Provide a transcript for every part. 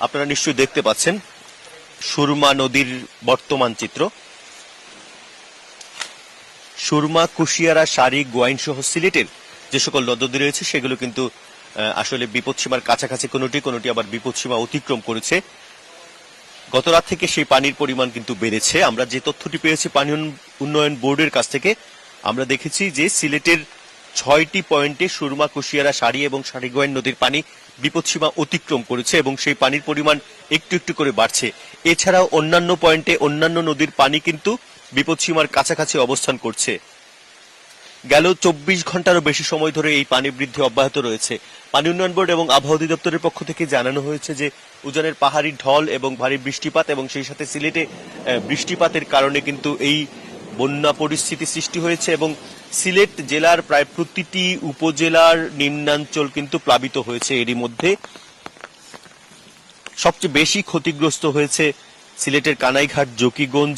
আপনারা নিশ্চয়ই দেখতে পাচ্ছেন সুরমা নদীর বর্তমান চিত্র। সুরমা, কুশিয়ারা, শাড়ি, গোয়াইন সহ সিলেটের যে সকল নদ-নদী রয়েছে সেগুলো কিন্তু আসলে বিপদসীমার কাছাকাছি, কোনোটি আবার বিপদসীমা অতিক্রম করেছে। গত রাত থেকে সেই পানির পরিমাণ কিন্তু বেড়েছে। আমরা যে তথ্যটি পেয়েছি পানি উন্নয়ন বোর্ডের কাছ থেকে, আমরা দেখেছি যে সিলেটের 6টি পয়েন্টে সুরমা, কুশিয়ারা, শাড়ি এবং শাড়িগোয়াইন নদীর পানি বিপদসীমা অতিক্রম করেছে এবং সেই পানির পরিমাণ একটু একটু করে বাড়ছে। এছাড়াও অন্যান্য পয়েন্টে অন্যান্য নদীর পানি কিন্তু বিপদসীমার কাছাকাছি অবস্থান করছে। গেল 24 ঘন্টারও বেশি সময় ধরে এই পানি বৃদ্ধি অব্যাহত রয়েছে। পানি উন্নয়ন বোর্ড এবং আবহাওয়া অধিদপ্তরের পক্ষ থেকে জানানো হয়েছে যে উজানের পাহাড়ি ঢল এবং ভারী বৃষ্টিপাত এবং সেই সাথে সিলেটে বৃষ্টিপাতের কারণে কিন্তু এই বন্যা পরিস্থিতি সৃষ্টি হয়েছে এবং সিলেট জেলার প্রায় প্রতিটি উপজেলার নিম্নাঞ্চল কিন্তু প্লাবিত হয়েছে। এরই মধ্যে সবচেয়ে বেশি ক্ষতিগ্রস্ত হয়েছে সিলেটের কানাইঘাট, জকিগঞ্জ,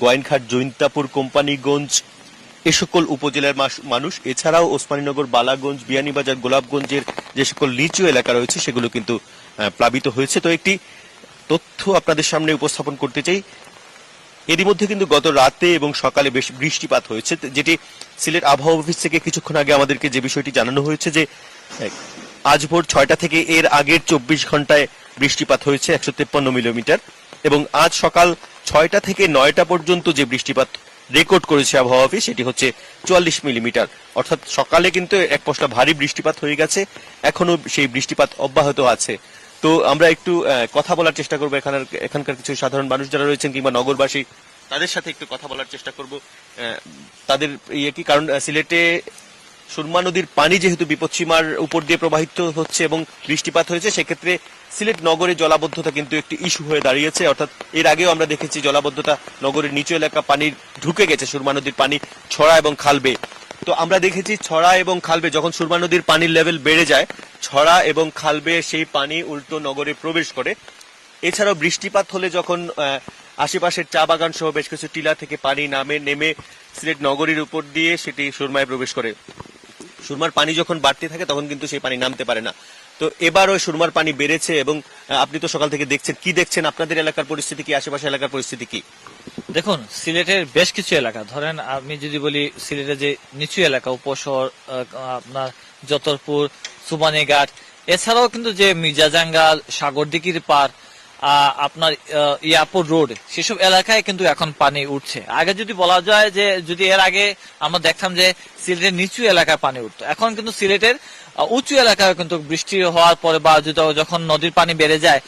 গোয়াইনঘাট, জৈন্তাপুর, কোম্পানিগঞ্জ এ সকল উপজেলার মানুষ। এছাড়াও ওসমানীনগর, বালাগঞ্জ, বিয়ানীবাজার, গোলাপগঞ্জের যে সকল নিচু এলাকা রয়েছে সেগুলো কিন্তু প্লাবিত হয়েছে। তো একটি তথ্য আপনাদের সামনে উপস্থাপন করতে চাই। এরই মধ্যে কিন্তু গত রাতে এবং সকালে বেশ বৃষ্টিপাত হয়েছে, যেটি সিলেট আবহাওয়া অফিস থেকে কিছুক্ষণ আগে আমাদেরকে যে বিষয়টি জানানো হয়েছে যে আজ ভোর 6টা থেকে এর আগের 24 ঘন্টায় বৃষ্টিপাত হয়েছে 153 মিলিমিটার এবং আজ সকাল 6টা থেকে 9টা পর্যন্ত যে বৃষ্টিপাত রেকর্ড করেছে আবহাওয়া অফিস সেটি হচ্ছে 44 মিলিমিটার। অর্থাৎ সকালে কিন্তু এক পশলা ভারী বৃষ্টিপাত হয়ে গেছে, এখনো সেই বৃষ্টিপাত অব্যাহত আছে। তো আমরা একটু কথা বলার চেষ্টা করবো এখানকার কিছু সাধারণ মানুষ যারা রয়েছেন কিংবা নগরবাসী, তাদের সাথে একটু কথা বলার চেষ্টা করব। তাদের কি কারণ সিলেটে সুরমা নদীর পানি যেহেতু বিপদসীমার উপর দিয়ে প্রবাহিত হচ্ছে এবং বৃষ্টিপাত হয়েছে, সেক্ষেত্রে সিলেট নগরে জলাবদ্ধতা কিন্তু একটি ইস্যু হয়ে দাঁড়িয়েছে। অর্থাৎ এর আগেও আমরা দেখেছি জলাবদ্ধতা, নগরের নিচু এলাকা পানি ঢুকে গেছে সুরমা নদীর পানি ছড়া এবং খালবে। তো আমরা দেখেছি ছড়া এবং খালবে যখন সুরমা নদীর পানির লেভেল বেড়ে যায়, ছড়া এবং খালবে সেই পানি উল্টো নগরে প্রবেশ করে। এছাড়াও বৃষ্টিপাত হলে যখন আশেপাশের চা বাগান সহ বেশ কিছু টিলা থেকে পানি নেমে সিলেট নগরীর উপর দিয়ে সেটি সুরমায় প্রবেশ করে। সুরমার পানি যখন বাড়তে থাকে তখন কিন্তু সেই পানি নামতে পারে না। তো এবারও সুরমার পানি বেড়েছে এবং আপনি তো সকাল থেকে দেখছেন, কি দেখছেন? আপনাদের এলাকার পরিস্থিতি কি, আশেপাশে এলাকার পরিস্থিতি কি? দেখুন, সিলেটের বেশ কিছু এলাকা, ধরেন আমি যদি বলি সিলেটের যে নিচু এলাকা উপশহর, আপনার যতরপুর, সুবানীঘাট, এছাড়াও কিন্তু যে মির্জাজাঙ্গাল, সাগরদিঘির পার, আপনার ইয়াপুর রোড, সেসব এলাকায় কিন্তু এখন পানি উঠছে। আগে যদি বলা যায় যে যদি এর আগে আমরা দেখতাম যে সিলেটের নিচু এলাকায় পানি উঠতো, এখন কিন্তু সিলেটের উঁচু এলাকায় কিন্তু বৃষ্টি হওয়ার পরে বা যখন নদীর পানি বেড়ে যায়,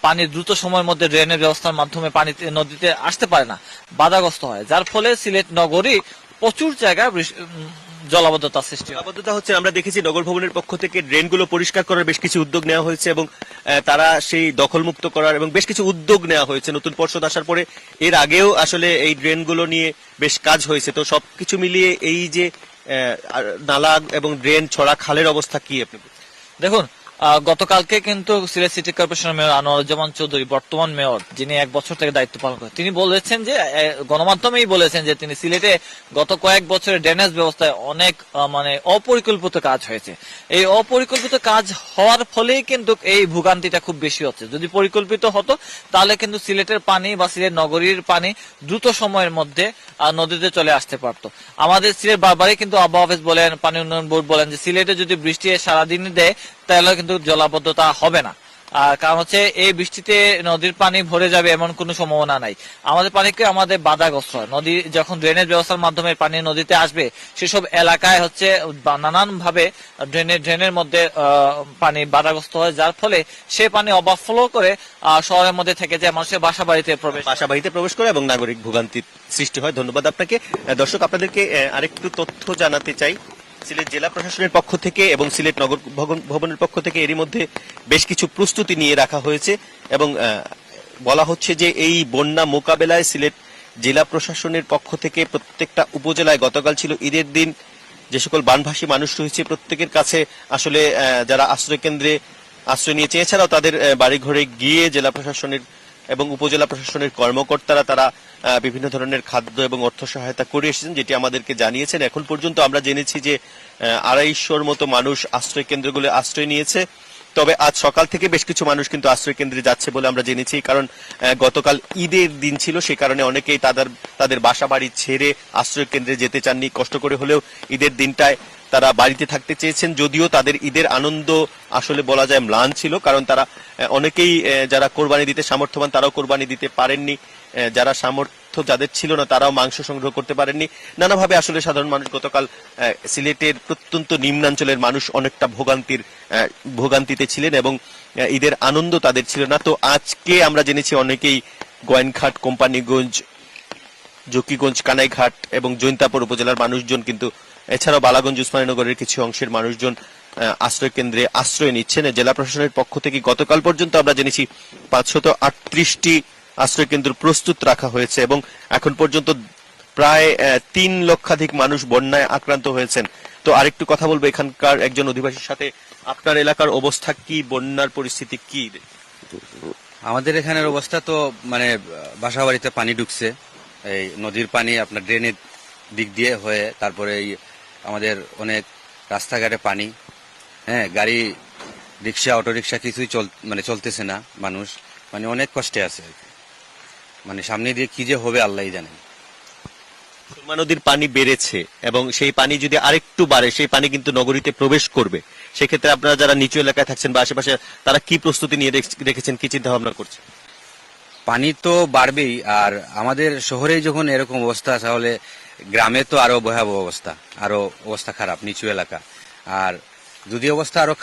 পানি দ্রুত সময়ের মধ্যে ড্রেনের ব্যবস্থার মাধ্যমে পানি নদীতে আসতে পারে না, বাধাগ্রস্ত হয়, যার ফলে সিলেট নগরী প্রচুর জায়গায় জলাবদ্ধতা সৃষ্টি। জলাবদ্ধতা হচ্ছে, আমরা দেখেছি নগর ভবনের পক্ষ থেকে ড্রেনগুলো পরিষ্কার করার বেশ কিছু উদ্যোগ নেওয়া হয়েছে এবং তারা সেই দখলমুক্ত করার এবং বেশ কিছু উদ্যোগ নেওয়া হয়েছে নতুন পর্ষদ আসার পরে। এর আগেও আসলে এই ড্রেনগুলো নিয়ে বেশ কাজ হয়েছে। তো সবকিছু মিলিয়ে এই যে নালা এবং ড্রেন, ছড়া, খালের অবস্থা কি আপনি? দেখুন, গতকালকে কিন্তু সিলেট সিটি কর্পোরেশনের মেয়র আনোয়ারুজ্জামান চৌধুরী, বর্তমান মেয়র যিনি 1 বছর থেকে দায়িত্ব পালন করেন, তিনি বলেছেন যে গণমাধ্যমেই বলেছেন যে তিনি সিলেটে গত কয়েক বছরের ড্রেনেজ ব্যবস্থায় অনেক অপরিকল্পিত কাজ হয়েছে। এই অপরিকল্পিত কাজ হওয়ার ফলেই কিন্তু এই ভোগান্তিটা খুব বেশি হচ্ছে। যদি পরিকল্পিত হতো তাহলে কিন্তু সিলেটের পানি বা সিলেট নগরীর পানি দ্রুত সময়ের মধ্যে নদীতে চলে আসতে পারতো। আমাদের সিলেট বারবারই কিন্তু আবহাওয়া অফিস বলেন, পানি উন্নয়ন বোর্ড বলেন যে সিলেটে যদি বৃষ্টি সারাদিন দেয় তাহলে কিন্তু জলাবদ্ধতা হবে না। কারণ হচ্ছে এই বৃষ্টিতে নদীর পানি ভরে যাবে এমন কোনো সম্ভাবনা নাই। আমাদের পানিকে আমাদের বাধাগ্রস্ত হয়। নদী যখন ড্রেনেজ ব্যবস্থার মাধ্যমে পানি নদীতে আসবে, সেসব এলাকায় হচ্ছে নানান ভাবে ড্রেনের মধ্যে পানি বাধাগ্রস্ত হয়, যার ফলে সে পানি ওভারফ্লো করে শহরের মধ্যে থেকে যায়, মানুষের বাসা বাড়িতে প্রবেশ করে এবং নাগরিক ভোগান্তির সৃষ্টি হয়। ধন্যবাদ আপনাকে। দর্শক, আপনাদেরকে আরেকটু তথ্য জানাতে চাই। সিলেট জেলা প্রশাসনের পক্ষ থেকে এবং সিলেট নগর ভবনের পক্ষ থেকে এরই মধ্যে বেশ কিছু প্রস্তুতি নিয়ে রাখা হয়েছে এবং বলা হচ্ছে যে এই বন্যা মোকাবেলায় সিলেট জেলা প্রশাসনের পক্ষ থেকে প্রত্যেকটা উপজেলায়, গতকাল ছিল ঈদের দিন, যে সকল বানভাসী মানুষ রয়েছে প্রত্যেকের কাছে আসলে যারা আশ্রয় কেন্দ্রে আশ্রয় নিয়েছে, এছাড়াও তাদের বাড়িঘরে গিয়ে জেলা প্রশাসনের এবং উপজেলা প্রশাসনের কর্মকর্তারা তারা বিভিন্ন ধরনের খাদ্য এবং অর্থ সহায়তা করে এসেছেন, যেটি আমাদেরকে জানিয়েছেন। এখন পর্যন্ত আমরা জেনেছি যে 250 মতো মানুষ আশ্রয় কেন্দ্রগুলো আশ্রয় নিয়েছে তবে আজ সকাল থেকে বেশ কিছু মানুষ কিন্তু আশ্রয় কেন্দ্রে যাচ্ছে বলে আমরা জেনেছি, কারণ গতকাল ঈদের দিন ছিল, সে কারণে অনেকেই তাদের বাসা বাড়ি ছেড়ে আশ্রয় কেন্দ্রে যেতে চাননি। কষ্ট করে হলেও ঈদের দিনটায় তারা বাড়িতে থাকতে চেয়েছেন, যদিও তাদের ঈদের আনন্দ আসলে বলা যায় ম্লান ছিল, কারণ তারা অনেকেই যারা কোরবানি দিতে সামর্থ্যবান তারাও কোরবানি দিতে পারেননি, যারা সামর্থ্য যাদের ছিল না তারাও মাংস সংগ্রহ করতে পারেননি। নানাভাবে আসলে সাধারণ মানুষ গতকাল সিলেটের প্রত্যন্ত নিম্নাঞ্চলের মানুষ অনেকটা ভোগান্তিতে ছিলেন এবং ঈদের আনন্দ তাদের ছিল না। তো আজকে আমরা জেনেছি অনেকেই গোয়েনঘাট, কোম্পানিগঞ্জ, জকিগঞ্জ, কানাইঘাট এবং জৈন্তাপুর উপজেলার মানুষজন কিন্তু এছাড়াও বালাগঞ্জ, উসমানীনগরের কিছু অংশের মানুষজন আশ্রয় কেন্দ্রে আশ্রয় নিচ্ছেন। জেলা প্রশাসনের পক্ষ থেকে গতকাল পর্যন্ত আমরা জেনেছি 538টি আশ্রয় কেন্দ্র প্রস্তুত রাখা হয়েছে এবং এখন পর্যন্ত প্রায় 3 লক্ষাধিক মানুষ বন্যায় আক্রান্ত হয়েছেন। তো আরেকটু কথা বলবো এখানকার একজন অধিবাসীর সাথে। আপনার এলাকার অবস্থা কি, বন্যার পরিস্থিতি কি? আমাদের এখানের অবস্থা তো মানে বাসা বাড়িতে পানি ঢুকছে, এই নদীর পানি আপনার ড্রেনের দিক দিয়ে হয়ে, তারপরে এই আমাদের অনেক রাস্তাঘাটে পানি, হ্যাঁ, গাড়ি, রিক্সা, অটো রিক্সা কিছুই চলতেছে না, মানুষ মানে অনেক কষ্টে আছে আর কি। মানে সামনে দিয়ে কি যে হবে আল্লাহই জানেন। সুরমা নদীর পানি বেড়েছে এবং সেই পানি যদি আরেকটু বাড়ে সেই পানি কিন্তু নগরীতে প্রবেশ করবে। সেক্ষেত্রে আপনারা যারা নিচু এলাকায় থাকছেন বা আশেপাশে, তারা কি প্রস্তুতি নিয়ে রেখেছেন, কি চিন্তা ভাবনা করছেন? পানি তো বাড়বেই, আর আমাদের শহরেই যখন এরকম অবস্থা, তাহলে গ্রামে তো আরো ভয়াবহ অবস্থা, আরো অবস্থা খারাপ, নিচু এলাকা। আর যদি অবস্থা আরো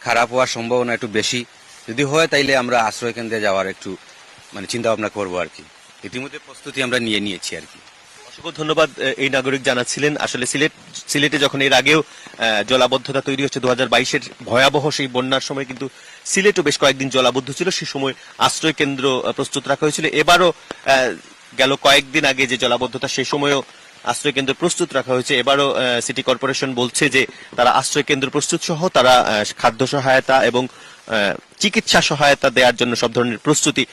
খারাপ হওয়ার সম্ভাবনা একটু বেশি যদি হয়, তাইলে আমরা আশ্রয় কেন্দ্রে যাওয়ার একটু মানে চিন্তা ভাবনা করবো আর কি। ইতিমধ্যে প্রস্তুতি আমরা নিয়েছি আর কি। অসংখ্য ধন্যবাদ। এই নাগরিক জানাচ্ছিলেন আসলে সিলেটে যখন এর আগেও জলাবদ্ধতা তৈরি হচ্ছে 2022-এর ভয়াবহ সেই বন্যার সময় কিন্তু সিলেটও বেশ কয়েকদিন জলাবদ্ধ ছিল, সে সময় আশ্রয় কেন্দ্র প্রস্তুত রাখা হয়েছিল। এবারও গেল কয়েকদিন আগে যে জলাবদ্ধতা, সে সময়ও আশ্রয় কেন্দ্র প্রস্তুত রাখা হয়েছে। এবারও সিটি কর্পোরেশন বলছে যে তারা আশ্রয় কেন্দ্র প্রস্তুত সহ তারা খাদ্য সহায়তা এবং চিকিৎসা সহায়তা দেওয়ার জন্য সব ধরনের প্রস্তুতি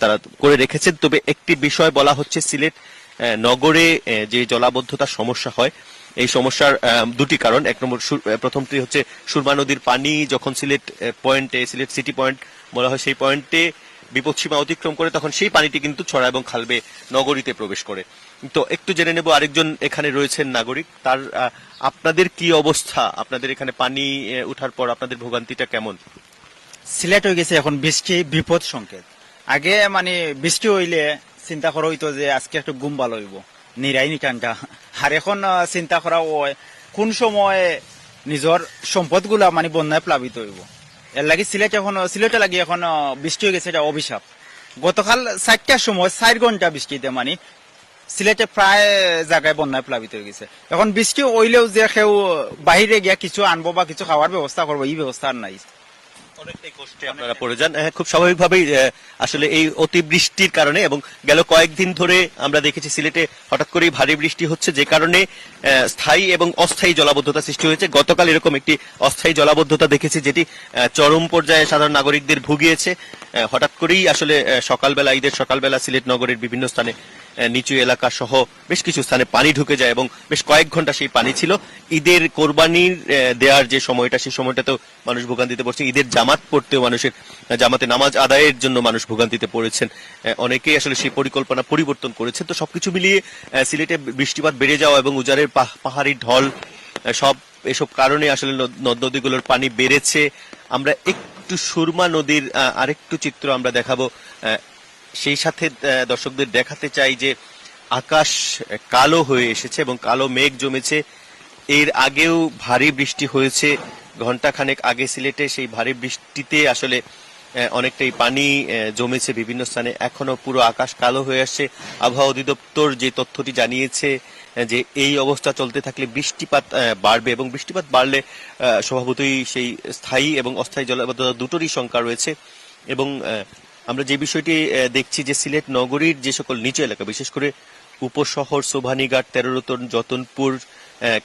তারা করে রেখেছেন। তবে একটি বিষয় বলা হচ্ছে, সিলেট নগরে যে জলাবদ্ধতার সমস্যা হয়, এই সমস্যার দুটি কারণ। এক নম্বর, প্রথমটি হচ্ছে সুরমা নদীর পানি যখন সিলেট সিটি পয়েন্ট বলা হয়, সেই পয়েন্টে বিপদসীমা অতিক্রম করে তখন সেই পানিটি কিন্তু ছড়া এবং খালবে নগরীতে প্রবেশ করে। তো একটু জেনে নেব, আরেকজন এখানে রয়েছেন নাগরিক, তার আপনাদের কি অবস্থা, আপনাদের এখানে পানি উঠার পর আপনাদের ভোগান্তিটা কেমন? সিলেট হয়ে গেছে এখন বৃষ্টি বিপদ সংকেত। আগে মানে বৃষ্টি হইলে চিন্তা করা হইতো যে আজকে একটু ঘুম ভালো হইব, নিরাই নিটানটা। আর এখন চিন্তা করা হয় কোন সময় নিজের সম্পদ গুলা মানে বন্যায় প্লাবিত হইব। এর লাগি সিলেটে লাগি এখন বৃষ্টি হয়ে গেছে, এটা অভিশাপ। গতকাল 4টার সময় 4 ঘন্টা বৃষ্টিতে মানে সিলেটে প্রায় জায়গায় বন্যায় প্লাবিত হয়ে গেছে। এখন বৃষ্টি হইলেও যে কেউ বাহিরে গিয়া কিছু আনবো বা কিছু খাওয়ার ব্যবস্থা করবো, এই ব্যবস্থা আর নাই। অনেকটাই কষ্টে আপনারা পড়ে যান। খুব স্বাভাবিকভাবেই আসলে এই অতিবৃষ্টির কারণে এবং গেল কয়েকদিন ধরে আমরা দেখেছি সিলেটে হঠাৎ করেই ভারী বৃষ্টি হচ্ছে, যে কারণে স্থায়ী এবং অস্থায়ী জলাবদ্ধতা সৃষ্টি হয়েছে। গতকাল এরকম একটি অস্থায়ী জলাবদ্ধতা দেখেছি, যেটি চরম পর্যায়ে সাধারণ নাগরিকদের ভুগিয়েছে। হঠাৎ করেই আসলে ঈদের সকালবেলা সিলেট নগরের বিভিন্ন স্থানে নিচু এলাকা সহ বেশ কিছু স্থানে পানি ঢুকে যায় এবং বেশ কয়েক ঘন্টা সেই পানি ছিল। ঈদের কোরবানির দেওয়ার যে সময়টা, সেই সময়টাতেও মানুষ ভোগান্তিতে পড়ছে। ঈদের জামাত পড়তেও জামাতে নামাজ আদায়ের জন্য মানুষ ভোগান্তিতে পড়েছেন। অনেকেই আসলে সেই পরিকল্পনা পরিবর্তন করেছেন। তো সবকিছু মিলিয়ে সিলেটে বৃষ্টিপাত বেড়ে যাওয়া এবং উজারের পাহাড়ি ঢল, এসব কারণে আসলে নদ নদীগুলোর পানি বেড়েছে। আমরা একটু সুরমা নদীর আরেকটু চিত্র আমরা দেখাবো, সেই সাথে দর্শকদের দেখাতে চাই যে আকাশ কালো হয়ে এসেছে এবং কালো মেঘ জমেছে। এর আগেও ভারী বৃষ্টি হয়েছে ঘন্টাখানেক আগে সিলেটে, সেই ভারী বৃষ্টিতে আসলে অনেকটাই পানি জমেছে বিভিন্ন স্থানে। এখনো পুরো আকাশ কালো হয়ে আসছে। আবহাওয়া অধিদপ্তর যে তথ্যটি জানিয়েছে যে এই অবস্থা চলতে থাকলে বৃষ্টিপাত বাড়বে এবং বৃষ্টিপাত বাড়লে স্বভাবতই সেই স্থায়ী এবং অস্থায়ী জলাবদ্ধতা দুটোরই শঙ্কা রয়েছে। এবং আমরা যে বিষয়টি দেখছি যে সিলেট নগরীর যে সকল নিচু এলাকা, বিশেষ করে উপশহর, সোভানীঘাট, 13 রতন, যতনপুর,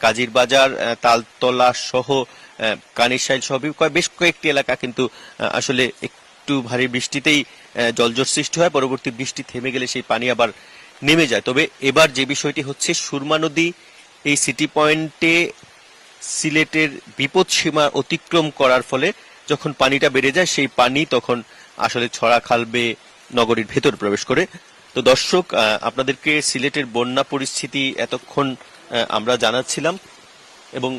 কাজীর বাজার, তালতলা সহ কানিশাইল সহ বেশ কয়েকটি এলাকা কিন্তু আসলে একটু ভারী বৃষ্টিতেই জলজট সৃষ্টি হয়। পরবর্তী বৃষ্টি থেমে গেলে সেই পানি আবার নেমে যায়। তবে এবার যে বিষয়টি হচ্ছে, সুরমা নদী এই সিটি পয়েন্টে সিলেটের বিপদ সীমা অতিক্রম করার ফলে যখন পানিটা বেড়ে যায় সেই পানি তখন আসলে ছড়া খাল বেয়ে নগরীর ভেতর প্রবেশ করে। তো দর্শক, আপনাদেরকে সিলেটের বন্যা পরিস্থিতি এতক্ষণ আমরা জানাচ্ছিলাম, এবং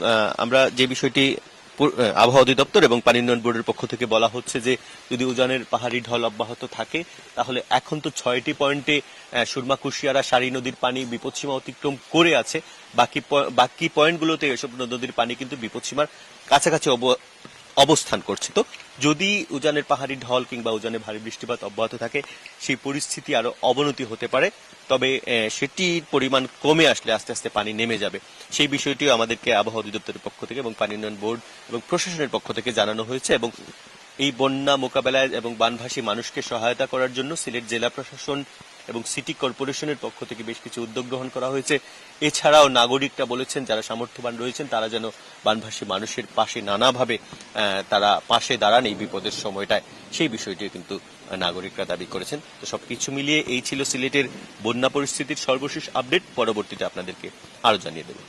আমরা যে বিষয়টি আবহাওয়া অধিদপ্তর এবং পানি উন্নয়ন বোর্ডের পক্ষ থেকে বলা হচ্ছে যে যদি উজানের পাহাড়ি ঢল অব্যাহত থাকে তাহলে এখন তো 6টি পয়েন্টে সুরমা কুশিয়ারা সারি নদীর পানি বিপদসীমা অতিক্রম করে আছে, বাকি পয়েন্টগুলোতে এসব নদীর পানি কিন্তু বিপদসীমার কাছাকাছি অবস্থান করছে। তো যদি উজানের পাহাড়ি ঢল কিংবা উজানে ভারী বৃষ্টিপাত অব্যাহত থাকে সেই পরিস্থিতি আরো অবনতি হতে পারে, তবে সেটির পরিমাণ কমে আসলে আস্তে আস্তে পানি নেমে যাবে। সেই বিষয়টিও আমাদেরকে আবহাওয়া অধিদপ্তরের পক্ষ থেকে এবং পানি উন্নয়ন বোর্ড এবং প্রশাসনের পক্ষ থেকে জানানো হয়েছে, এবং এই বন্যা মোকাবেলায় এবং বানভাসী মানুষকে সহায়তা করার জন্য সিলেট জেলা প্রশাসন এবং সিটি কর্পোরেশনের পক্ষ থেকে বেশ কিছু উদ্যোগ গ্রহণ করা হয়েছে। এছাড়াও নাগরিকরা বলেছেন যারা সামর্থ্যবান রয়েছেন তারা যেন বানভাসী মানুষের পাশে নানাভাবে তারা পাশে দাঁড়ান এই বিপদের সময়টায়, সেই বিষয়টিও কিন্তু নাগরিকরা দাবি করেছেন। তো সবকিছু মিলিয়ে এই ছিল সিলেটের বন্যা পরিস্থিতির সর্বশেষ আপডেট। পরবর্তীতে আপনাদেরকে আরো জানিয়ে দেব।